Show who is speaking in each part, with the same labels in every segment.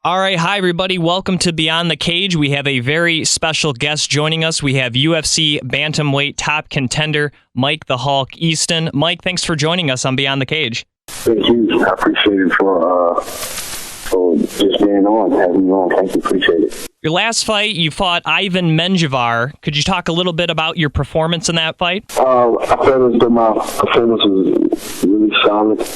Speaker 1: All right. Hi, everybody. Welcome to Beyond the Cage. We have a very special guest joining us. We have UFC bantamweight top contender Mike the Hulk Easton. Mike, thanks for joining us on Beyond the Cage.
Speaker 2: Thank you. I appreciate it for just being on, having me on. Thank you. Appreciate it.
Speaker 1: Your last fight, you fought Ivan Menjivar. Could you talk a little bit about your performance in that fight?
Speaker 2: I felt as though my performance was really solid.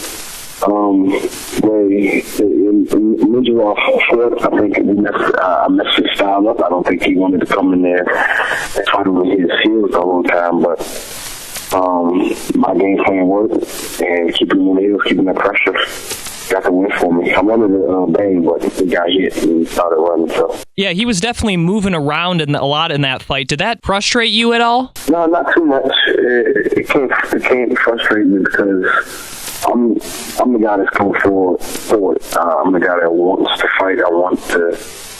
Speaker 2: Menjivar fought, I think I messed his style up. I don't think he wanted to come in there and try to win his heels the whole time, but my game plan worked, and keeping him in the heels, keeping that pressure, got the win for me. I wanted to bang, but the guy hit and started running. So
Speaker 1: yeah, he was definitely moving around a lot in that fight. Did that frustrate you at all?
Speaker 2: No, not too much. It can't frustrate me because I'm the guy that's going forward. I'm the guy that wants to fight. I want to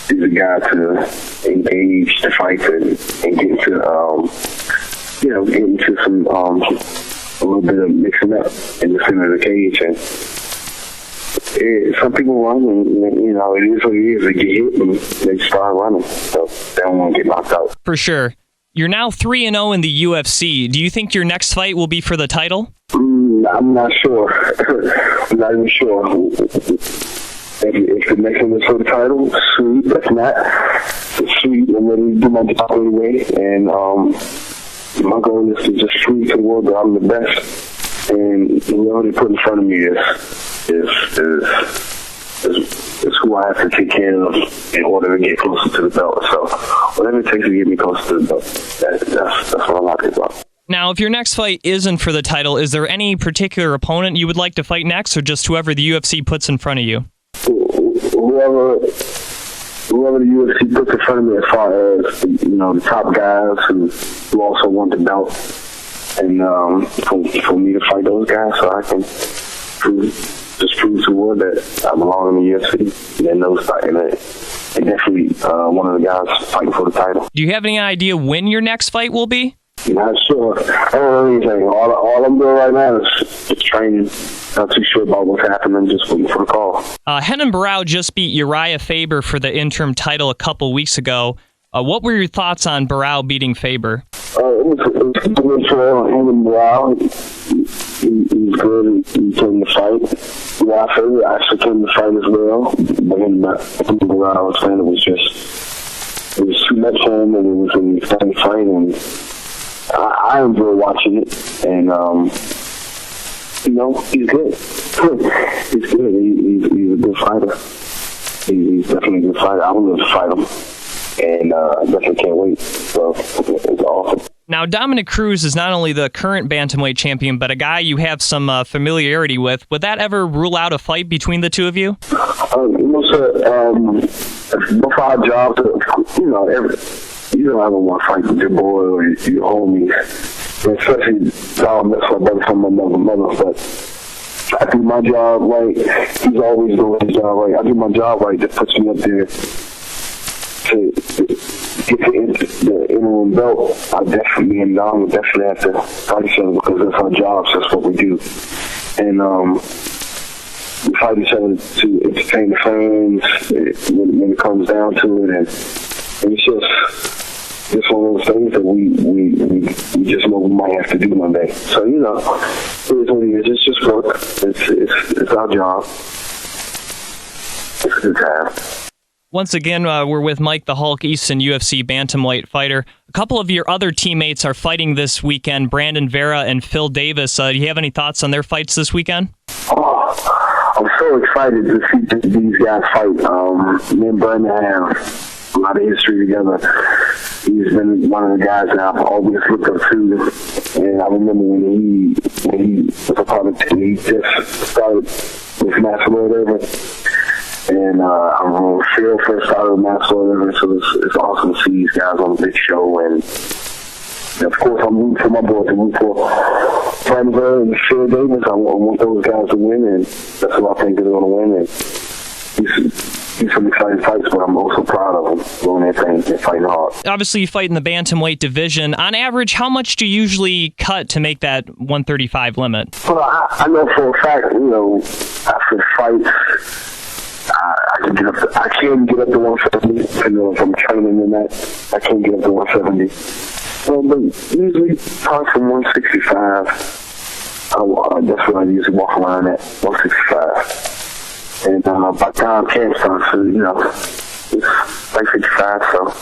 Speaker 2: be the guy to engage the fight and get into some a little bit of mixing up in the center of the cage. And some people run, and it is what it is. They get hit and they start running, so they don't want to get knocked out.
Speaker 1: For sure. You're now 3-0 in the UFC. Do you think your next fight will be for the title?
Speaker 2: I'm not sure. I'm not even sure. If the next one is for the title, sweet. If not, it's sweet. I'm ready to do my job anyway. And my goal is to just prove to the world that I'm the best. And whoever they put in front of me is who I have to take care of in order to get closer to the belt. So whatever it takes to get me closer to the belt, that's what I'm happy about.
Speaker 1: Now, if your next fight isn't for the title, is there any particular opponent you would like to fight next, or just whoever the UFC puts in front of you?
Speaker 2: Whoever the UFC puts in front of me, as far as the top guys who also want the belt, and for me to fight those guys, so I can prove to the world that I belong in the UFC. And those fighting it. And definitely one of the guys fighting for the title.
Speaker 1: Do you have any idea when your next fight will be?
Speaker 2: Not sure. I don't know anything. All I'm doing right now is training. Not too sure about what's happening. Just waiting for the call.
Speaker 1: Renan Barão just beat Uriah Faber for the interim title a couple weeks ago. What were your thoughts on Barão beating Faber?
Speaker 2: It was good for Renan Barão. He's good. He came to fight. Uriah Faber actually came to fight as well. But when Barão was saying it was too much for him, and it was an exciting fight, and I enjoy watching it, and he's good. He's good. He's a good fighter. He's definitely a good fighter. I would love to fight him, and I definitely can't wait. So it's awesome.
Speaker 1: Now, Dominic Cruz is not only the current bantamweight champion, but a guy you have some familiarity with. Would that ever rule out a fight between the two of you? Both our jobs, you don't ever want to fight with your boy or your homies, especially Dom, that's my brother from my mother, but I do my job right. He's always doing his job right. I do my job right. That puts me up there to get the interim belt. I definitely and Dom would definitely have to fight each other because that's our jobs. That's what we do. And we fight each other to entertain the fans when it comes down to it, and it's just one of those things that we just know we might have to do one day. So it is what it is. It's just work. It's our job. It's a good time. Once again, we're with Mike the Hulk Easton, UFC bantamweight fighter. A couple of your other teammates are fighting this weekend, Brandon Vera and Phil Davis. Do you have any thoughts on their fights this weekend?
Speaker 2: I'm so excited to see these guys fight. Me and Brandon have a lot of history together. He's been one of the guys that I've always looked up to. And I remember when he was a part of the team, he just started with Master Whatever. And I remember Phil first started with Master Whatever. So it's awesome to see these guys on the big show. And of course, I'm rooting for my boys to root for Menjivar and Phil Davis. I want those guys to win, and that's what I think they're going to win. And he's some exciting fights, but I'm also proud of them doing their thing and fighting hard.
Speaker 1: Obviously, you fight in the bantamweight division. On average, how much do you usually cut to make that 135 limit?
Speaker 2: Well, I know for a fact, after fights, I
Speaker 1: get up. I can't get up to 170. If I'm training in that, I can't get up to 170. But usually, probably from 165. That's what I usually walk around at, 165. And by the time camp starts, it's like 55. So.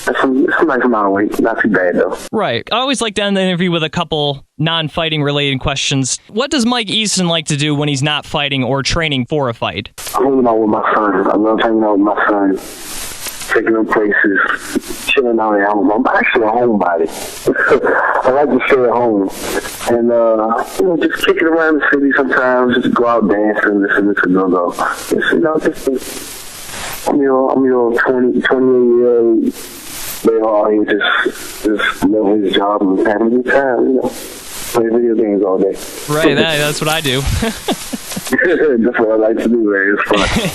Speaker 1: It's a nice amount of weight. Not too bad, though.
Speaker 3: Right. I always like to end the interview with a couple non-fighting related questions. What does Mike Easton like to do when he's not fighting or training for a fight?
Speaker 1: I'm hanging out with my son. I love hanging out with my son, taking him places, chilling out at home. I'm actually a homebody. I like to stay at home. And, just kicking around the city sometimes, just go out dancing, listen to go-go. I'm your 28-year-old. They all here just love his job and having a good time, play video games all day.
Speaker 3: Right, that's what I do.
Speaker 1: That's what I like to do, man. It's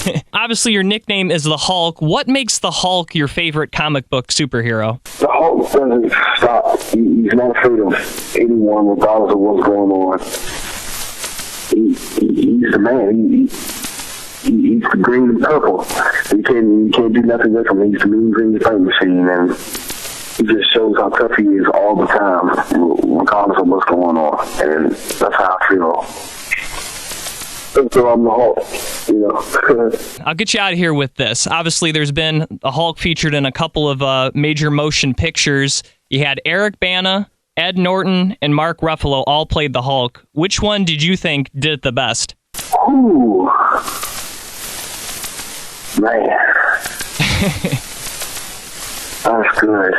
Speaker 1: fun.
Speaker 3: Obviously, your nickname is the Hulk. What makes the Hulk your favorite comic book superhero?
Speaker 1: The Hulk doesn't stop. He's not afraid of anyone, regardless of what's going on. He's the man. He's the green and purple. You can't do nothing with him. He's the mean green fight machine, and he just shows how tough he is all the time, regardless of what's going on. And that's how I feel. So I'm the Hulk,
Speaker 3: I'll get you out of here with this. Obviously, there's been a Hulk featured in a couple of major motion pictures. You had Eric Bana, Ed Norton, and Mark Ruffalo all played the Hulk. Which one did you think did it the best?
Speaker 1: Ooh. Man. That's good.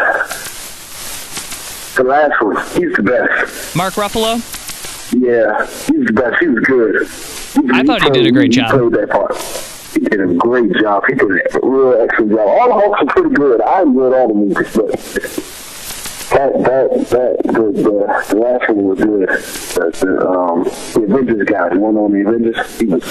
Speaker 1: The last one, he's the best.
Speaker 3: Mark Ruffalo?
Speaker 1: Yeah, he's the best. He was good.
Speaker 3: I thought he did a great job.
Speaker 1: He played that part. He did a great job. He did a real excellent job. All the Hulks are pretty good. I enjoyed all the movies, but the last one was good. The Avengers guy, the one on the Avengers, he was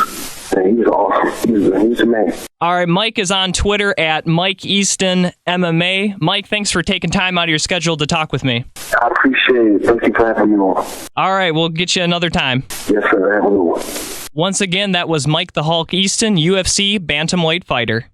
Speaker 1: awesome. He was a man.
Speaker 3: All right, Mike is on Twitter at Mike Easton MMA. Mike, thanks for taking time out of your schedule to talk with me.
Speaker 1: I appreciate it. Thank you for having me on.
Speaker 3: All right, we'll get you another time.
Speaker 1: Yes, sir. Have a good one.
Speaker 3: Once again, that was Mike the Hulk Easton, UFC bantamweight fighter.